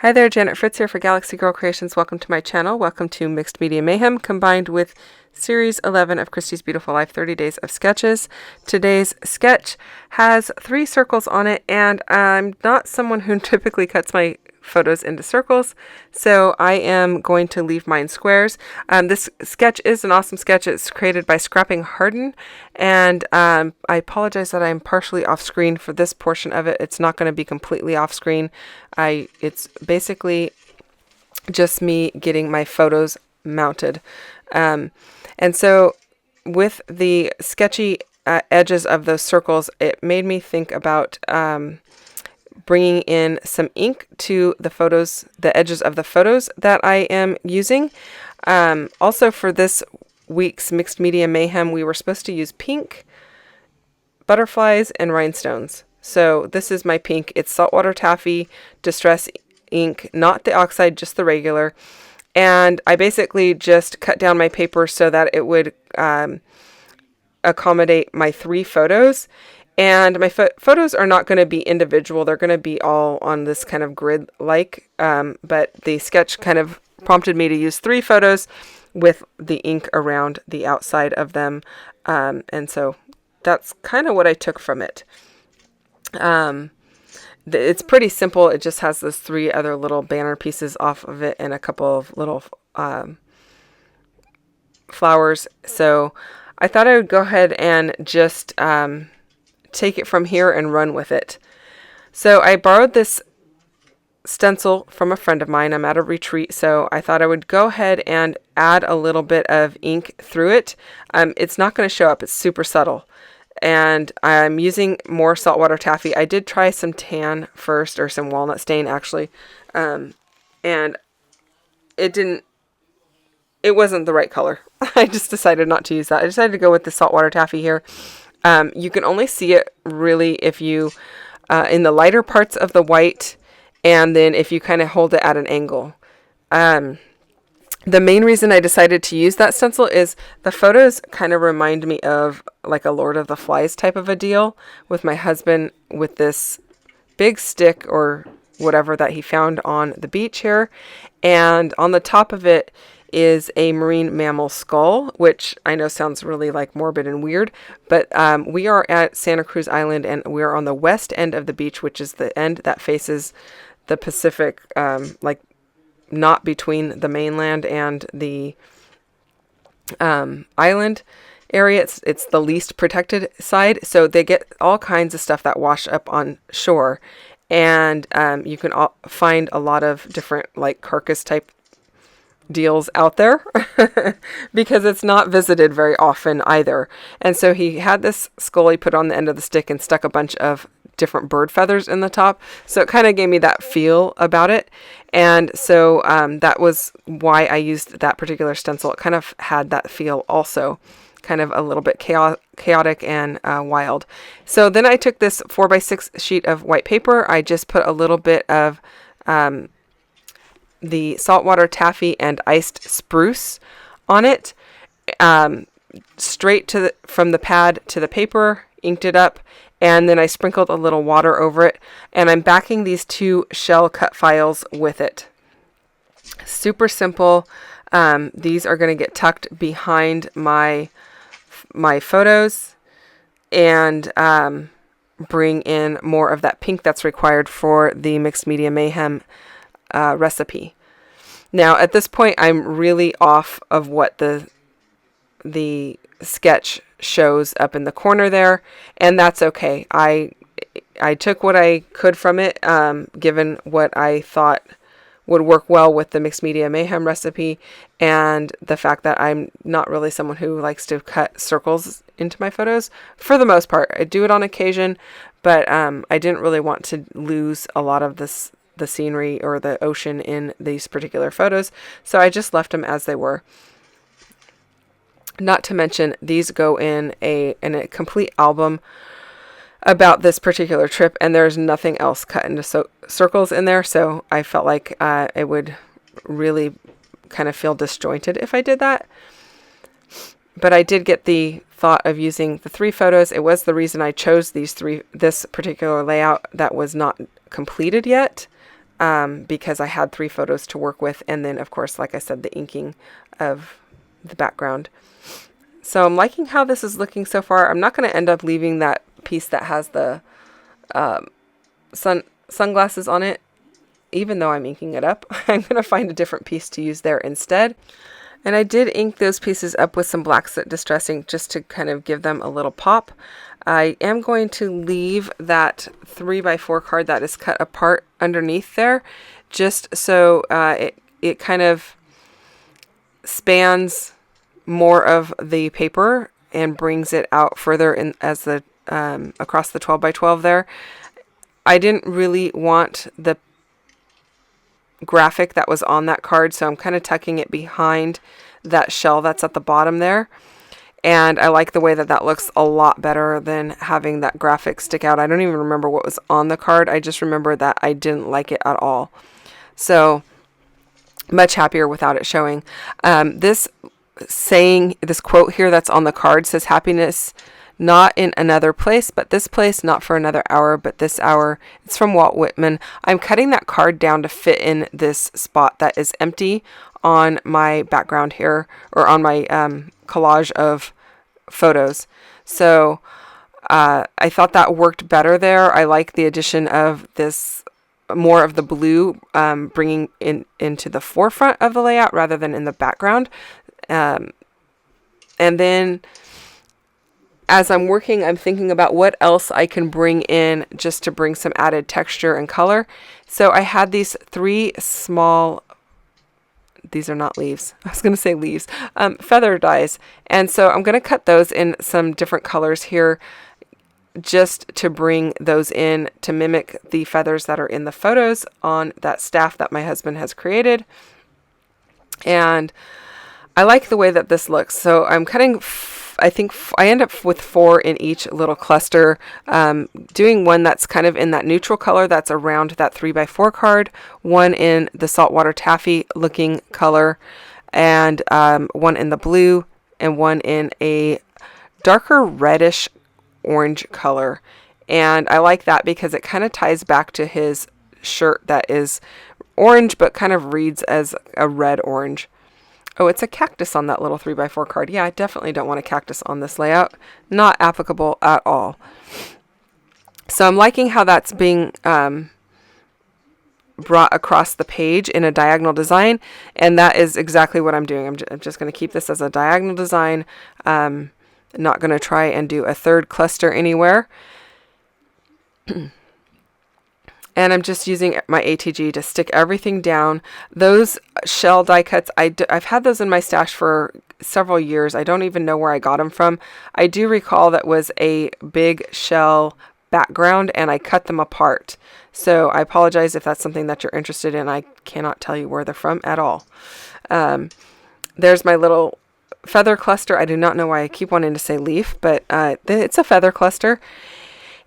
Hi there, Janet Fritz here for Galaxy Girl Creations. Welcome to my channel. Welcome to Mixed Media Mayhem, combined with Series 11 of Christy's Beautiful Life, 30 Days of Sketches. Today's sketch has 3 circles on it, and I'm not someone who typically cuts my photos into circles, so I am going to leave mine squares. This sketch is an awesome sketch. It's created by Scrapping Harden, and I apologize that I'm partially off screen for this portion of it. It's not going to be completely off screen. It's basically just me getting my photos mounted. And so with the sketchy edges of those circles, it made me think about bringing in some ink to the photos, the edges of the photos that I am using. Also for this week's Mixed Media Mayhem, we were supposed to use pink, butterflies, and rhinestones. So this is my pink. It's saltwater taffy distress ink, not the oxide, just the regular. And I basically just cut down my paper so that it would accommodate my 3 photos. And my photos are not going to be individual. They're going to be all on this kind of grid-like. But the sketch kind of prompted me to use 3 photos with the ink around the outside of them. And so that's kind of what I took from it. It's pretty simple. It just has those 3 other little banner pieces off of it and a couple of little flowers. So I thought I would go ahead and just take it from here and run with it. So I borrowed this stencil from a friend of mine. I'm at a retreat, so I thought I would go ahead and add a little bit of ink through it. It's not going to show up. It's super subtle. And I'm using more saltwater taffy. I did try some tan first, or some walnut stain actually, and it wasn't the right color. I just decided not to use that. I decided to go with the saltwater taffy here. You can only see it really if you, in the lighter parts of the white, and then if you kind of hold it at an angle. The main reason I decided to use that stencil is the photos kind of remind me of like a Lord of the Flies type of a deal, with my husband with this big stick or whatever that he found on the beach here. And on the top of it is a marine mammal skull, which I know sounds really like morbid and weird, but we are at Santa Cruz Island, and we are on the west end of the beach, which is the end that faces the Pacific, like not between the mainland and the island area. It's the least protected side, so they get all kinds of stuff that wash up on shore, and you can find a lot of different like carcass type deals out there because it's not visited very often either. And so he had this skull he put on the end of the stick and stuck a bunch of different bird feathers in the top, so it kind of gave me that feel about it. And so that was why I used that particular stencil. It kind of had that feel also, kind of a little bit chaotic and wild. So then I took this 4x6 sheet of white paper. I just put a little bit of the saltwater taffy and iced spruce on it, straight from the pad to the paper, inked it up, and then I sprinkled a little water over it, and I'm backing these 2 shell cut files with it. Super simple. These are going to get tucked behind my photos and bring in more of that pink that's required for the Mixed Media Mayhem recipe. Now at this point I'm really off of what the sketch shows up in the corner there, and that's okay. I took what I could from it, given what I thought would work well with the Mixed Media Mayhem recipe, and the fact that I'm not really someone who likes to cut circles into my photos. For the most part, I do it on occasion, but I didn't really want to lose a lot of the scenery or the ocean in these particular photos, so I just left them as they were. Not to mention, these go in a complete album about this particular trip, and there's nothing else cut into circles in there, so I felt like it would really kind of feel disjointed if I did that. But I did get the thought of using the 3 photos. It was the reason I chose this particular layout that was not completed yet. because I had 3 photos to work with. And then, of course, like I said, the inking of the background. So I'm liking how this is looking so far. I'm not going to end up leaving that piece that has the sunglasses on it, even though I'm inking it up. I'm going to find a different piece to use there instead. And I did ink those pieces up with some black soot distressing just to kind of give them a little pop. I am going to leave that 3x4 card that is cut apart underneath there, just so it kind of spans more of the paper and brings it out further in as the across the 12x12 there. I didn't really want the graphic that was on that card, so I'm kind of tucking it behind that shell that's at the bottom there. And I like the way that that looks a lot better than having that graphic stick out. I don't even remember what was on the card. I just remember that I didn't like it at all. So much happier without it showing. This quote here that's on the card says, "Happiness not in another place, but this place, not for another hour, but this hour." It's from Walt Whitman. I'm cutting that card down to fit in this spot that is empty on my background here, or on my collage of photos. So I thought that worked better there. I like the addition of this, more of the blue bringing into the forefront of the layout rather than in the background. And then as I'm working, I'm thinking about what else I can bring in just to bring some added texture and color. So I had these 3 small, these are not leaves, I was going to say leaves, feather dies. And so I'm going to cut those in some different colors here, just to bring those in to mimic the feathers that are in the photos on that staff that my husband has created. And I like the way that this looks. So I'm cutting, I think I end up with 4 in each little cluster, doing one that's kind of in that neutral color that's around that 3x4 card, one in the saltwater taffy looking color, and one in the blue, and one in a darker reddish orange color. And I like that because it kind of ties back to his shirt that is orange but kind of reads as a red orange. Oh, it's a cactus on that little 3x4 card. Yeah, I definitely don't want a cactus on this layout. Not applicable at all. So I'm liking how that's being brought across the page in a diagonal design. And that is exactly what I'm doing. I'm just going to keep this as a diagonal design. Not going to try and do a third cluster anywhere. And I'm just using my ATG to stick everything down. Those shell die cuts, I've had those in my stash for several years. I don't even know where I got them from. I do recall that was a big shell background and I cut them apart. So I apologize if that's something that you're interested in. I cannot tell you where they're from at all. There's my little feather cluster. I do not know why I keep wanting to say leaf, but it's a feather cluster.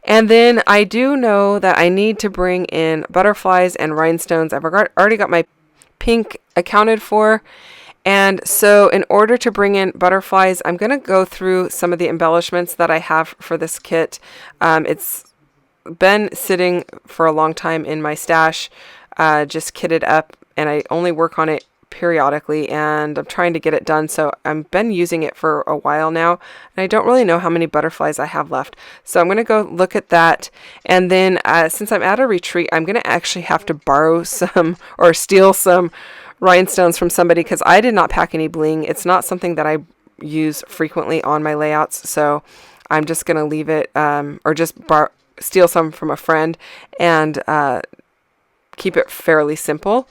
And then I do know that I need to bring in butterflies and rhinestones. I've already got my pink accounted for. And so in order to bring in butterflies, I'm going to go through some of the embellishments that I have for this kit. It's been sitting for a long time in my stash, just kitted up, and I only work on it periodically, and I'm trying to get it done. So I've been using it for a while now, and I don't really know how many butterflies I have left. So I'm going to go look at that. And then since I'm at a retreat, I'm going to actually have to borrow some or steal some rhinestones from somebody, because I did not pack any bling. It's not something that I use frequently on my layouts. So I'm just going to leave it, or just steal some from a friend and keep it fairly simple.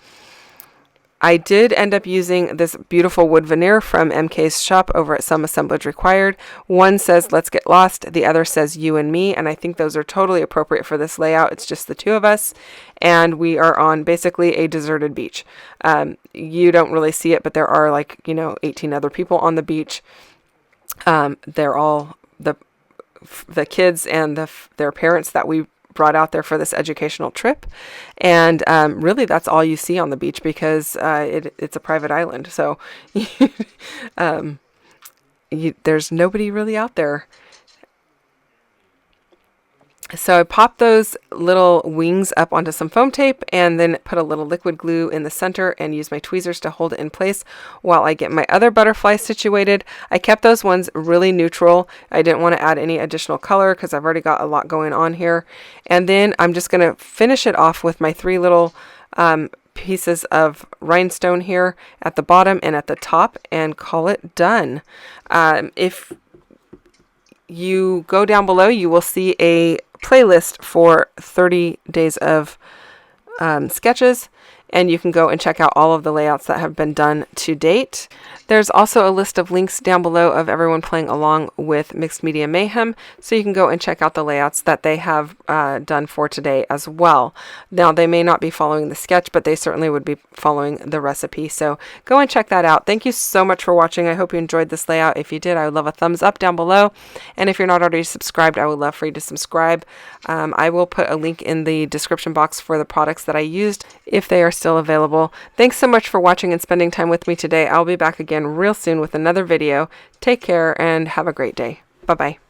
I did end up using this beautiful wood veneer from MK's shop over at Some Assemblage Required. One says, "Let's get lost." The other says, "You and me." And I think those are totally appropriate for this layout. It's just the 2 of us. And we are on basically a deserted beach. You don't really see it, but there are 18 other people on the beach. They're all the kids and their parents that we brought out there for this educational trip, and really that's all you see on the beach, because it's a private island, so there's nobody really out there. So I popped those little wings up onto some foam tape and then put a little liquid glue in the center and use my tweezers to hold it in place while I get my other butterflies situated. I kept those ones really neutral. I didn't want to add any additional color because I've already got a lot going on here. And then I'm just going to finish it off with my 3 little pieces of rhinestone here at the bottom and at the top and call it done. If you go down below, you will see a playlist for 30 days of sketches, and you can go and check out all of the layouts that have been done to date. There's also a list of links down below of everyone playing along with Mixed Media Mayhem, so you can go and check out the layouts that they have done for today as well. Now, they may not be following the sketch, but they certainly would be following the recipe, so go and check that out. Thank you so much for watching. I hope you enjoyed this layout. If you did, I would love a thumbs up down below, and if you're not already subscribed, I would love for you to subscribe. I will put a link in the description box for the products that I used if they are still available. Thanks so much for watching and spending time with me today. I'll be back again real soon with another video. Take care and have a great day. Bye-bye.